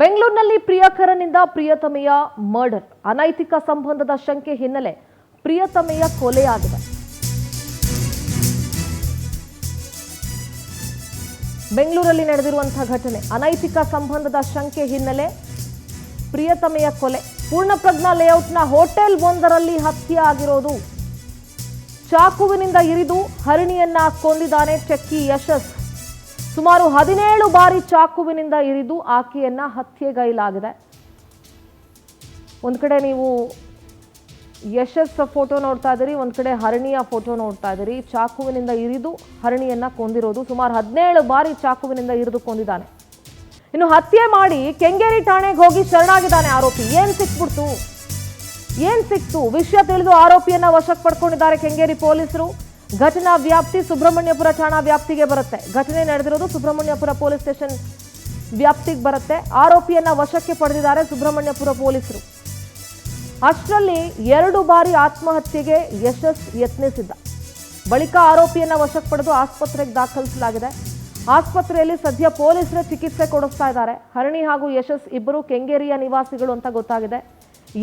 ಬೆಂಗಳೂರಿನಲ್ಲಿ ಪ್ರಿಯಕರನಿಂದ ಪ್ರಿಯತಮೆಯ ಮರ್ಡರ್, ಅನೈತಿಕ ಸಂಬಂಧದ ಶಂಕೆ ಹಿನ್ನೆಲೆ ಪ್ರಿಯತಮೆಯ ಕೊಲೆಯಾಗಿದೆ. ಬೆಂಗಳೂರಲ್ಲಿ ನಡೆದಿರುವಂತಹ ಘಟನೆ, ಅನೈತಿಕ ಸಂಬಂಧದ ಶಂಕೆ ಹಿನ್ನೆಲೆ ಪ್ರಿಯತಮೆಯ ಕೊಲೆ. ಪೂರ್ಣಪ್ರಜ್ಞಾ ಲೇಔಟ್ನ ಹೋಟೆಲ್ ಒಂದರಲ್ಲಿ ಹತ್ಯೆ ಆಗಿರೋದು. ಚಾಕುವಿನಿಂದ ಇರಿದು ಹರಿಣಿಯನ್ನ ಕೊಂದಿದ್ದಾನೆ ಟೆಕ್ಕಿ ಯಶಸ್. ಸುಮಾರು 17 ಬಾರಿ ಚಾಕುವಿನಿಂದ ಇರಿದು ಆಕೆಯನ್ನ ಹತ್ಯೆಗೈಲಾಗಿದೆ. ಒಂದ್ ಕಡೆ ನೀವು ಯಶಸ್ ಫೋಟೋ ನೋಡ್ತಾ ಇದ್ದೀರಿ, ಒಂದ್ ಕಡೆ ಹರಣಿಯ ಫೋಟೋ ನೋಡ್ತಾ ಇದ್ದೀರಿ. ಚಾಕುವಿನಿಂದ ಇರಿದು ಹರಣಿಯನ್ನ ಕೊಂದಿರೋದು. ಸುಮಾರು 17 ಬಾರಿ ಚಾಕುವಿನಿಂದ ಇರಿದು ಕೊಂದಿದ್ದಾನೆ. ಇನ್ನು ಹತ್ಯೆ ಮಾಡಿ ಕೆಂಗೇರಿ ಠಾಣೆಗೆ ಹೋಗಿ ಶರಣಾಗಿದ್ದಾನೆ ಆರೋಪಿ. ಏನ್ ಸಿಕ್ತು ವಿಷಯ ತಿಳಿದು ಆರೋಪಿಯನ್ನ ವಶಕ್ಕೆ ಪಡ್ಕೊಂಡಿದ್ದಾರೆ ಕೆಂಗೇರಿ ಪೊಲೀಸರು. ಘಟನಾ ವ್ಯಾಪ್ತಿ ಸುಬ್ರಹ್ಮಣ್ಯಪುರ ಠಾಣಾ ವ್ಯಾಪ್ತಿಗೆ ಬರುತ್ತೆ. ಘಟನೆ ನಡೆದಿರೋದು ಸುಬ್ರಹ್ಮಣ್ಯಪುರ ಪೊಲೀಸ್ ಸ್ಟೇಷನ್ ವ್ಯಾಪ್ತಿಗೆ ಬರುತ್ತೆ. ಆರೋಪಿಯನ್ನ ವಶಕ್ಕೆ ಪಡೆದಿದ್ದಾರೆ ಸುಬ್ರಹ್ಮಣ್ಯಪುರ ಪೊಲೀಸರು. ಅಷ್ಟರಲ್ಲಿ 2 ಬಾರಿ ಆತ್ಮಹತ್ಯೆಗೆ ಯಶಸ್ ಯತ್ನಿಸಿದ್ದ. ಬಳಿಕ ಆರೋಪಿಯನ್ನ ವಶಕ್ಕೆ ಪಡೆದು ಆಸ್ಪತ್ರೆಗೆ ದಾಖಲಿಸಲಾಗಿದೆ. ಆಸ್ಪತ್ರೆಯಲ್ಲಿ ಸದ್ಯ ಪೊಲೀಸರೇ ಚಿಕಿತ್ಸೆ ಕೊಡಿಸ್ತಾ ಇದ್ದಾರೆ. ಹರಣಿ ಹಾಗೂ ಯಶಸ್ ಇಬ್ಬರು ಕೆಂಗೇರಿಯ ನಿವಾಸಿಗಳು ಅಂತ ಗೊತ್ತಾಗಿದೆ.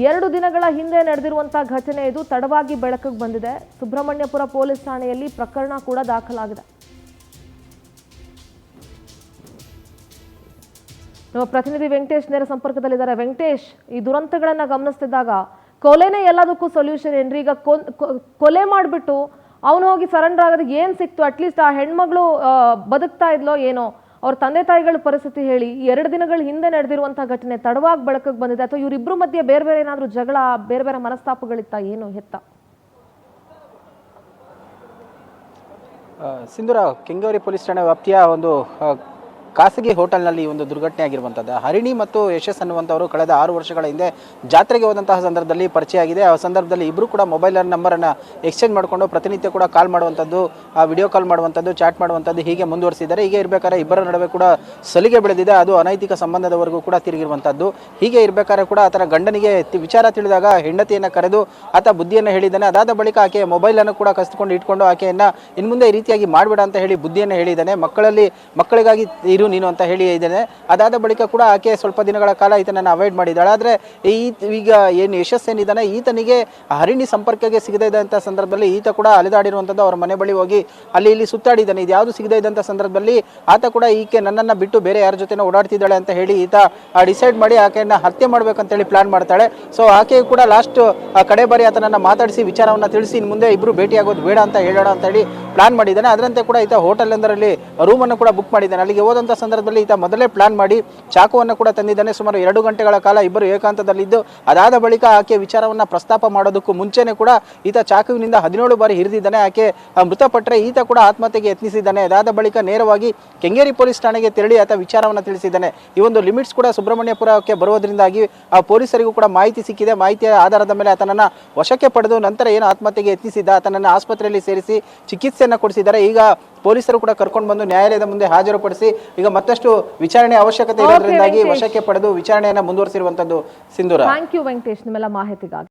2 ದಿನಗಳ ಹಿಂದೆ ನಡೆದಿರುವಂತಹ ಘಟನೆ ಇದು. ತಡವಾಗಿ ಬೆಳಕಿಗೆ ಬಂದಿದೆ. ಸುಬ್ರಹ್ಮಣ್ಯಪುರ ಪೊಲೀಸ್ ಠಾಣೆಯಲ್ಲಿ ಪ್ರಕರಣ ಕೂಡ ದಾಖಲಾಗಿದೆ. ನಮ್ಮ ಪ್ರತಿನಿಧಿ ವೆಂಕಟೇಶ್ ನೇರ ಸಂಪರ್ಕದಲ್ಲಿದ್ದಾರೆ. ವೆಂಕಟೇಶ್, ಈ ದುರಂತಗಳನ್ನ ಗಮನಿಸ್ತಿದ್ದಾಗ ಕೊಲೆನೇ ಎಲ್ಲದಕ್ಕೂ ಸೊಲ್ಯೂಷನ್ ಏನ್ರಿ? ಈಗ ಕೊಲೆ ಮಾಡಿಬಿಟ್ಟು ಅವನು ಹೋಗಿ ಸರೆಂಡರ್ ಆಗೋದಕ್ಕೆ ಏನ್ ಸಿಕ್ತು? ಅಟ್ಲೀಸ್ಟ್ ಆ ಹೆಣ್ಮಗಳು ಬದುಕ್ತಾ ಇದ್ಲೋ ಏನೋ? ಅವ್ರ ತಂದೆ ತಾಯಿಗಳ ಪರಿಸ್ಥಿತಿ ಹೇಳಿ. 2 ದಿನಗಳ ಹಿಂದೆ ನಡೆದಿರುವಂತಹ ಘಟನೆ ತಡವಾಗಿ ಬೆಳಕಿಗೆ ಬಂದಿದೆ, ಅಥವಾ ಇವರಿಬ್ರು ಮಧ್ಯೆ ಬೇರೆ ಬೇರೆ ಏನಾದ್ರು ಜಗಳ, ಬೇರೆ ಬೇರೆ ಮನಸ್ತಾಪಗಳಿತ್ತ, ಏನು ಎತ್ತ? ಸಿಂಧೂರ, ಕೆಂಗೇರಿ ಪೊಲೀಸ್ ಠಾಣೆ ವ್ಯಾಪ್ತಿಯ ಒಂದು ಖಾಸಗಿ ಹೋಟೆಲ್ನಲ್ಲಿ ಒಂದು ದುರ್ಘಟನೆ ಆಗಿರುವಂಥದ್ದು. ಹರಿಣಿ ಮತ್ತು ಯಶಸ್ ಅನ್ನುವಂಥವರು ಕಳೆದ 6 ವರ್ಷಗಳ ಹಿಂದೆ ಜಾತ್ರೆಗೆ ಹೋದಂತಹ ಸಂದರ್ಭದಲ್ಲಿ ಪರಿಚಯ ಆಗಿದೆ. ಆ ಸಂದರ್ಭದಲ್ಲಿ ಇಬ್ಬರು ಕೂಡ ಮೊಬೈಲ್ ನಂಬರನ್ನು ಎಕ್ಸ್ಚೇಂಜ್ ಮಾಡಿಕೊಂಡು ಪ್ರತಿನಿತ್ಯ ಕೂಡ ಕಾಲ್ ಮಾಡುವಂಥದ್ದು, ವಿಡಿಯೋ ಕಾಲ್ ಮಾಡುವಂಥದ್ದು, ಚಾಟ್ ಮಾಡುವಂಥದ್ದು ಹೀಗೆ ಮುಂದುವರಿಸಿದ್ದಾರೆ. ಹೀಗೆ ಇರಬೇಕಾದ್ರೆ ಇಬ್ಬರ ನಡುವೆ ಕೂಡ ಸಲಿಗೆ ಬೆಳೆದಿದೆ. ಅದು ಅನೈತಿಕ ಸಂಬಂಧದವರೆಗೂ ಕೂಡ ತಿರುಗಿರುವಂಥದ್ದು. ಹೀಗೆ ಇರಬೇಕಾದ್ರೆ ಕೂಡ ಆತನ ಗಂಡನಿಗೆ ವಿಚಾರ ತಿಳಿದಾಗ ಹೆಂಡತಿಯನ್ನು ಕರೆದು ಆತ ಬುದ್ಧಿಯನ್ನು ಹೇಳಿದ್ದಾನೆ. ಅದಾದ ಬಳಿಕ ಆಕೆ ಮೊಬೈಲನ್ನು ಕೂಡ ಕಸಿದುಕೊಂಡು ಇಟ್ಕೊಂಡು ಆಕೆಯನ್ನು ಇನ್ನು ಮುಂದೆ ಈ ರೀತಿಯಾಗಿ ಮಾಡಬೇಡ ಅಂತ ಹೇಳಿ ಬುದ್ಧಿಯನ್ನು ಹೇಳಿದ್ದಾನೆ. ಮಕ್ಕಳಿಗಾಗಿ ಇರು ನೀನು ಅಂತ ಹೇಳಿ ಇದ್ದೇನೆ. ಅದಾದ ಬಳಿಕ ಕೂಡ ಆಕೆ ಸ್ವಲ್ಪ ದಿನಗಳ ಕಾಲ ಈತನನ್ನು ಅವಾಯ್ಡ್ ಮಾಡಿದ್ದಾಳೆ. ಆದರೆ ಈಗ ಏನು ಯಶಸ್ ಏನಿದ್ದಾನೆ, ಈತನಿಗೆ ಹರಿಣಿ ಸಂಪರ್ಕಕ್ಕೆ ಸಿಗದೇ ಇದ್ದಂಥ ಸಂದರ್ಭದಲ್ಲಿ ಈತ ಕೂಡ ಅಲೆದಾಡಿರುವಂಥದ್ದು. ಅವರ ಮನೆ ಬಳಿ ಹೋಗಿ ಅಲ್ಲಿ ಇಲ್ಲಿ ಸುತ್ತಾಡಿದ್ದಾನೆ. ಇದು ಯಾವುದು ಸಿಗದೇ ಇದ್ದಂಥ ಸಂದರ್ಭದಲ್ಲಿ ಆತ ಕೂಡ ಈಕೆ ನನ್ನನ್ನು ಬಿಟ್ಟು ಬೇರೆ ಯಾರ ಜೊತೆನೋ ಓಡಾಡ್ತಿದ್ದಾಳೆ ಅಂತ ಹೇಳಿ ಈತ ಡಿಸೈಡ್ ಮಾಡಿ ಆಕೆಯನ್ನು ಹತ್ಯೆ ಮಾಡಬೇಕಂತೇಳಿ ಪ್ಲಾನ್ ಮಾಡ್ತಾಳೆ. ಸೊ ಆಕೆ ಕೂಡ ಲಾಸ್ಟ್ ಕಡೆ ಬಾರಿ ಆತನನ್ನು ಮಾತಾಡಿಸಿ ವಿಚಾರವನ್ನು ತಿಳಿಸಿ ಇನ್ನು ಮುಂದೆ ಇಬ್ಬರು ಭೇಟಿಯಾಗೋದು ಬೇಡ ಅಂತ ಹೇಳೋಣ ಅಂತ ಹೇಳಿ ಪ್ಲಾನ್ ಮಾಡಿದ್ದಾನೆ. ಅದರಂತೆ ಕೂಡ ಈತ ಹೋಟೆಲ್ ಒಂದರಲ್ಲಿ ರೂಮನ್ನು ಕೂಡ ಬುಕ್ ಮಾಡಿದ್ದಾನೆ. ಅಲ್ಲಿಗೆ ಹೋದಂಥ ಸಂದರ್ಭದಲ್ಲಿ ಈತ ಮೊದಲೇ ಪ್ಲಾನ್ ಮಾಡಿ ಚಾಕುವನ್ನು ಕೂಡ ತಂದಿದ್ದಾನೆ. ಸುಮಾರು 2 ಗಂಟೆಗಳ ಕಾಲ ಇಬ್ಬರು ಏಕಾಂತದಲ್ಲಿದ್ದು ಅದಾದ ಬಳಿಕ ಆಕೆ ವಿಚಾರವನ್ನು ಪ್ರಸ್ತಾಪ ಮಾಡೋದಕ್ಕೂ ಮುಂಚೆನೆ ಕೂಡ ಈತ ಚಾಕುವಿನಿಂದ 17 ಬಾರಿ ಹಿರಿದಿದ್ದಾನೆ. ಆಕೆ ಮೃತಪಟ್ಟರೆ ಈತ ಕೂಡ ಆತ್ಮಹತ್ಯೆಗೆ ಯತ್ನಿಸಿದ್ದಾನೆ. ಅದಾದ ಬಳಿಕ ನೇರವಾಗಿ ಕೆಂಗೇರಿ ಪೊಲೀಸ್ ಠಾಣೆಗೆ ತೆರಳಿ ಆತ ವಿಚಾರವನ್ನು ತಿಳಿಸಿದ್ದಾನೆ. ಈ ಒಂದು ಲಿಮಿಟ್ಸ್ ಕೂಡ ಸುಬ್ರಹ್ಮಣ್ಯಪುರಕ್ಕೆ ಬರುವುದರಿಂದಾಗಿ ಆ ಪೊಲೀಸರಿಗೂ ಕೂಡ ಮಾಹಿತಿ ಸಿಕ್ಕಿದೆ. ಮಾಹಿತಿಯ ಆಧಾರದ ಮೇಲೆ ಆತನನ್ನು ವಶಕ್ಕೆ ಪಡೆದು ನಂತರ ಏನು ಆತ್ಮಹತ್ಯೆಗೆ ಯತ್ನಿಸಿದ್ದ ಆತನನ್ನು ಆಸ್ಪತ್ರೆಯಲ್ಲಿ ಸೇರಿಸಿ ಚಿಕಿತ್ಸೆಯನ್ನು ಕೊಡಿಸಿದ್ದಾರೆ. ಈಗ ಪೊಲೀಸರು ಕೂಡ ಕರ್ಕೊಂಡು ಬಂದು ನ್ಯಾಯಾಲಯದ ಮುಂದೆ ಹಾಜರುಪಡಿಸಿ ಈಗ ಮತ್ತಷ್ಟು ವಿಚಾರಣೆ ಅವಶ್ಯಕತೆ ಇರೋದ್ರಿಂದಾಗಿ ವಶಕ್ಕೆ ಪಡೆದು ವಿಚಾರಣೆಯನ್ನು ಮುಂದುವರಿಸಿರುವಂತದ್ದು. ಸಿಂಧೂರ, ಥ್ಯಾಂಕ್ ಯು ವೆಂಕಟೇಶ್ ನಿಮ್ಮೆಲ್ಲ ಮಾಹಿತಿಗಾಗಿ.